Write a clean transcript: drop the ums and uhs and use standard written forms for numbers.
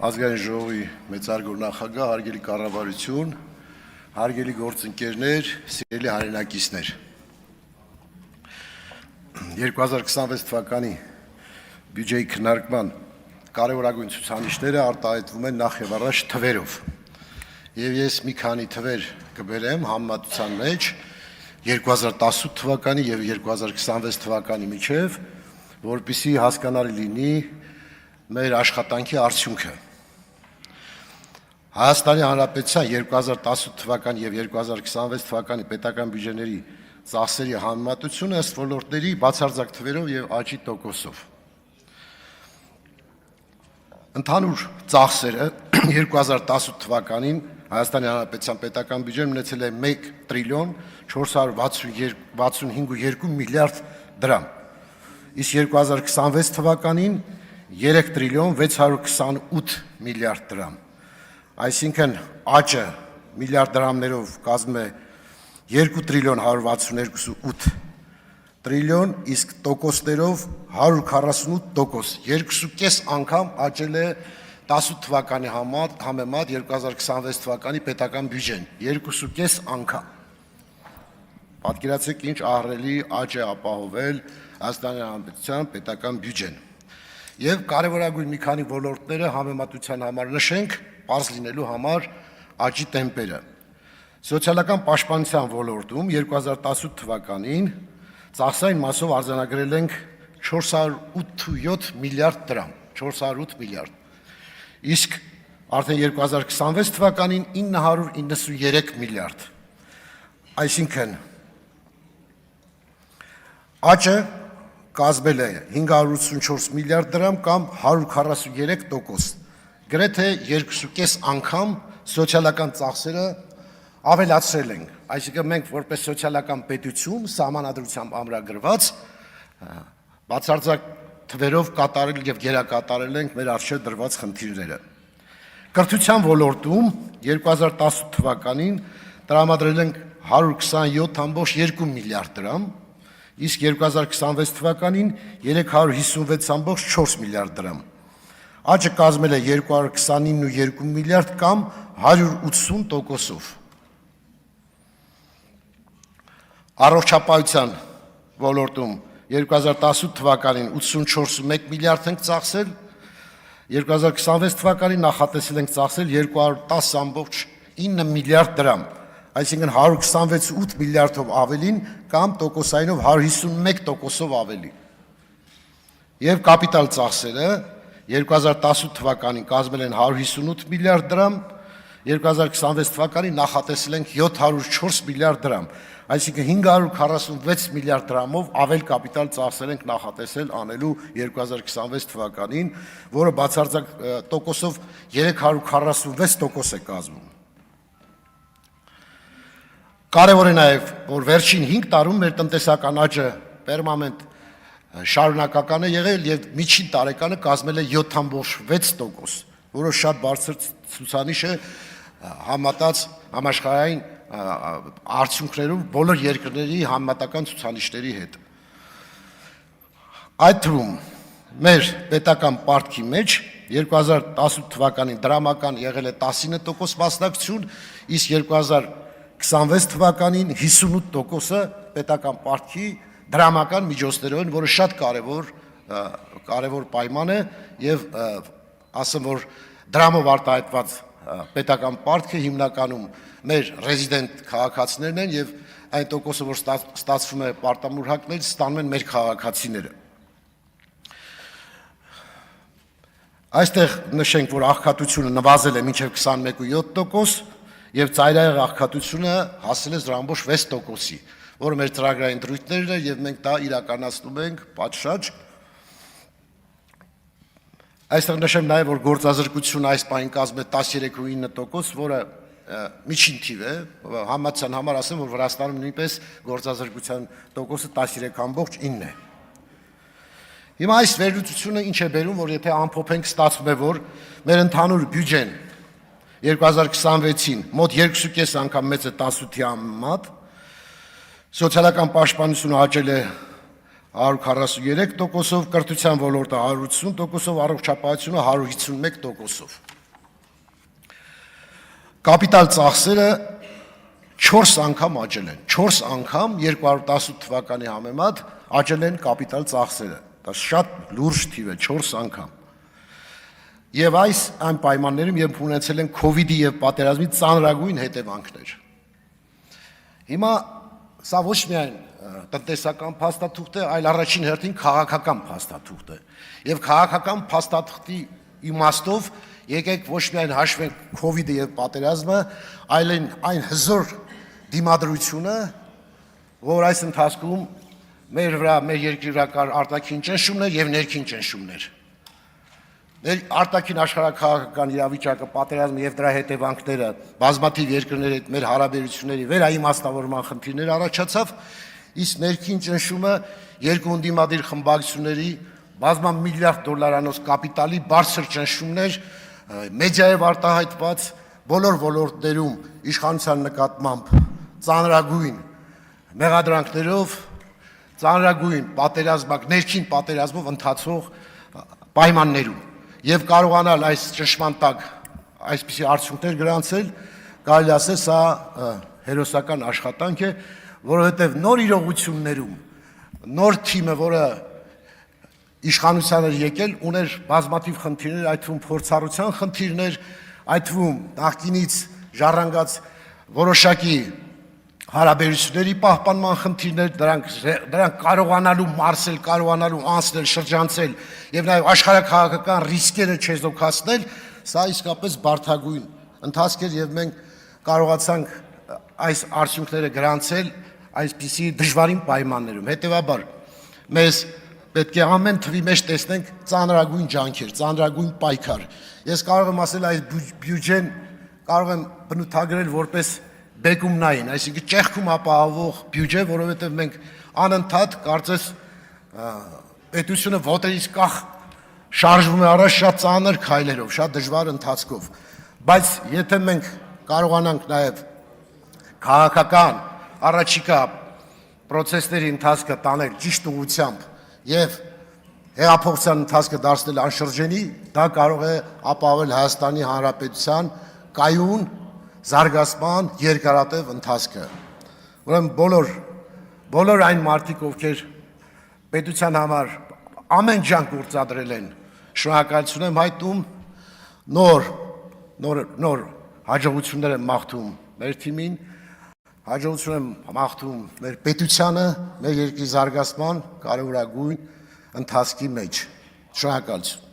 Ազգային ժողովի մեծարգո նախագահ, հարգելի կառավարություն, հարգելի գործընկերներ, սիրելի հայրենակիցներ։ 2026 թվականի բյուջեի քննարկման կարևորագույն ցուցանիշները արտահայտվում են նախ եւ առաջ թվերով։ Եվ ես մի քանի թվեր կբերեմ համեմատության մեջ 2018 թվականի եւ 2026 թվականի միջև, որպեսզի հասկանալի լինի մեր աշխատանքի արդյունքը։ Հայաստանի Հանրապետության 2018 թվականի եւ 2026 թվականի պետական բյուջեների ծախսերի համեմատությունը ըստ ոլորտների բացարձակ թվերով եւ աճի տոկոսով։ Ընդհանուր ծախսերը 2018 թվականին Հայաստանի Հանրապետության պետական բյուջեն ունեցել է 1 տրիլիոն 465.2 միլիարդ դրամ, իսկ 2026 թվականին 3 տրիլիոն 628 միլիարդ դրամ, այսինքն աճը միլիարդ դրամներով կազմում է 2 տրիլիոն 162.8 տրիլիոն, իսկ տոկոսներով 148%, 2.5 անգամ աճել է 18 թվականի համեմատ 2026 թվականի պետական բյուջեն, 2.5 անգամ։ Պատկերացրեք ինչ ահռելի աճ է ապահովել Հայաստանի Հանրապետության պետական բյուջեն։ Եվ կարևորագույն մի քանի ոլորտները համեմատության համար նշենք, պարզ լինելու համար աճի տեմպերը։ Սոցիալական պաշտպանության ոլորտում 2018 թվականին ծախսային մասով արձանագրել ենք 487 միլիարդ դրամ, 408 միլիարդ, իսկ արդեն 2026 թվականին 993 միլիարդ, այսինքն աճը կազմել է 584 միլիարդ դրամ կամ 143%, գրեթե 2.5 անգամ սոցիալական ծախսերը ավելացրել ենք, այսինքն մենք որպես սոցիալական պետություն սահմանադրությամբ ամրագրված բացարձակ թվերով կատարել եւ գերակատարել ենք մեր առջեւ դրված խնդիրները։ Կրթության ոլորտում 2018 թվականին տրամադրել ենք 127.2 միլիարդ դրամ, իսկ 2026 թվականին 356.4 միլիարդ դրամ։ Աճը կազմել է 229.2 միլիարդ կամ 180%-ով։ Առողջապահության ոլորտում 2018 թվականին 84.1 միլիարդ ենք ծախսել, 2026 թվականին նախատեսել ենք ծախսել 210.9 միլիարդ դրամ, այսինքն 126.8 միլիարդով ավելին կամ տոկոսայինով 151%-ով ավելի։ Եվ կապիտալ ծախսերը 2018 թվականին կազմել են 158 միլիարդ դրամ, 2026 թվականին նախատեսել ենք 704 միլիարդ դրամ, այսինքն 546 միլիարդ դրամով ավել կապիտալ ծախսեր ենք նախատեսել անելու 2026 թվականին, որը բացարձակ տոկոսով 346% է կազմում։ Կարևոր է նաև, որ վերջին 5 տարում մեր տնտեսական աճը պերմանենտ շարունակական է եղել եւ միջին տարեկանը կազմել է 7.6%, որը շատ բարձր ցուցանիշ է համատած համաշխարհային արդյունքներով բոլոր երկրների համատական ցուցանիշների հետ։ Այդ թվում մեր պետական պարտքի մեջ 2018 թվականին դրամական եղել է 19% մասնակցություն, իսկ 2026 թվականին 58%-ը պետական պարտքի դրամական միջոցներով են, որը շատ կարևոր պայման է եւ ասեմ, որ դրամով արտահայտված պետական պարտքը հիմնականում մեր ռեզիդենտ քաղաքացիներն են եւ այն տոկոսը, որ ստացվում է պարտամուրհակներից, ստանում են մեր քաղաքացիները։ Այստեղ նշենք, որ աղքատությունը նվազել է մինչև 21.7% եւ ծայրահեղ աղքատությունը հասել է 0.6%-ի, որը մեր ծրագրային դրույթներն է եւ մենք դա իրականացնում ենք պատշաճ։ Այստեղ նշեմ նաեւ, որ գործազրկությունը այս պահին կազմում է 13.9%, որը միջին թիվ է, համացան համար ասեմ, որ Վրաստանում նույնպես գործազրկության տոկոսը 13.9 է։ Հիմա այս վերլուծությունը ինչ է բերում, որ եթե ամփոփենք, ստացվում է, որ մեր ընդհանուր բյուջեն 2026-ին մոտ 2.5 անգամ մեծ է 18-ի համեմատ, սոցիալական պաշտպանությունը աճել է 143%, կրթության ոլորտը 180%, առողջապահությունը 151%։ Կապիտալ ծախսերը 4 անգամ աճել են, 4 անգամ 218 թվականի համեմատ աճել են կապիտալ ծախսերը, դա շատ լուրջ թիվ է, 4 անգամ։ Եվ այս այն պայմաններում, երբ ունեցել են COVID-ի եւ պատերազմի ծանրագույն հետևանքներ։ Հիմա սա ոչ միայն տնտեսական փաստաթուղթ է, այլ առաջին հերթին քաղաքական փաստաթուղթ է։ Եվ քաղաքական փաստաթղթի իմաստով եկեք ոչ միայն հաշվենք COVID-ը եւ պատերազմը, այլ այն հզոր դիմադրությունը, որ այս ընթացքում մեր վրա, մեր երկրի վրա կար արտաքին ճնշումներ եւ ներքին ճնշումներ։ Մեր արտաքին աշխարհաքաղաքական իրավիճակը, պատերազմը եւ դրա հետևանքները, բազմաթիվ երկրների հետ մեր հարաբերությունների վերաիմաստավորման խնդիրներ առաջացավ, իսկ ներքին ճնշումը երկու ընդդիմադիր խմբակցությունների բազմամիլիարդ դոլարանոց կապիտալի բարձր ճնշումներ, մեդիայով արտահայտված բոլոր ոլորտներում իշխանության նկատմամբ ծանրագույն մեղադրանքներով, ծանրագույն պատերազմակ, ներքին պատերազմով ընթացող պայմաններում եւ կարողանալ այս ճնշման տակ այսպիսի արդյունքներ գրանցել, կարելի ասել սա հերոսական աշխատանք է, որովհետեւ նոր իրողություններում նոր թիմը, որը իշխանության էր եկել, ուներ բազմաթիվ խնդիրներ, այդ թվում փորձառության խնդիրներ, այդ թվում նախկինից ժառանգած որոշակի հարաբերությունների պահպանման խնդիրներ, դրանք կարողանալու մարսել, կարողանալու անցնել, շրջանցել եւ նաեւ աշխարհաքաղաքական ռիսկերը չեզոքացնել, սա իսկապես բարդագույն ընթացք էր եւ մենք կարողացանք այս արդյունքները գրանցել այսպիսի դժվարին պայմաններում։ Հետեւաբար մեզ պետք է ամեն թվի մեջ տեսնենք ծանրագույն ջանքեր, ծանրագույն պայքար։ Ես կարող եմ ասել այս բյուջեն կարող եմ բնութագրել որպես բեկումնային, այսինքն ճեղքում ապահովող բյուջե, որովհետև մենք անընդհատ կարծես պետությունը ոտերից կախ շարժվում է առաջ շատ ծանր քայլերով, շատ դժվար ընթացքով, բայց եթե մենք կարողանանք նաև քաղաքական առաջիկա պրոցեսների ընթացքը տանել ճիշտ ուղղությամբ եւ հեղափոխության ընթացքը դարձնել անշրջենի, դա կարող է ապահովել Հայաստանի Հանրապետության կայուն զարգացման երկարատև ընթացքը։ Ուրեմն բոլոր այն մարդիկ, ովքեր պետության համար ամեն ջանք գործադրել են, շնորհակալություն եմ հայտնում, նոր հաջողություններ եմ մաղթում մեր թիմին, հաջողություն եմ մաղթում մեր պետությանը, մեր երկրի զարգացման կարևորագույն ընթացքի մեջ։ Շնորհակալություն։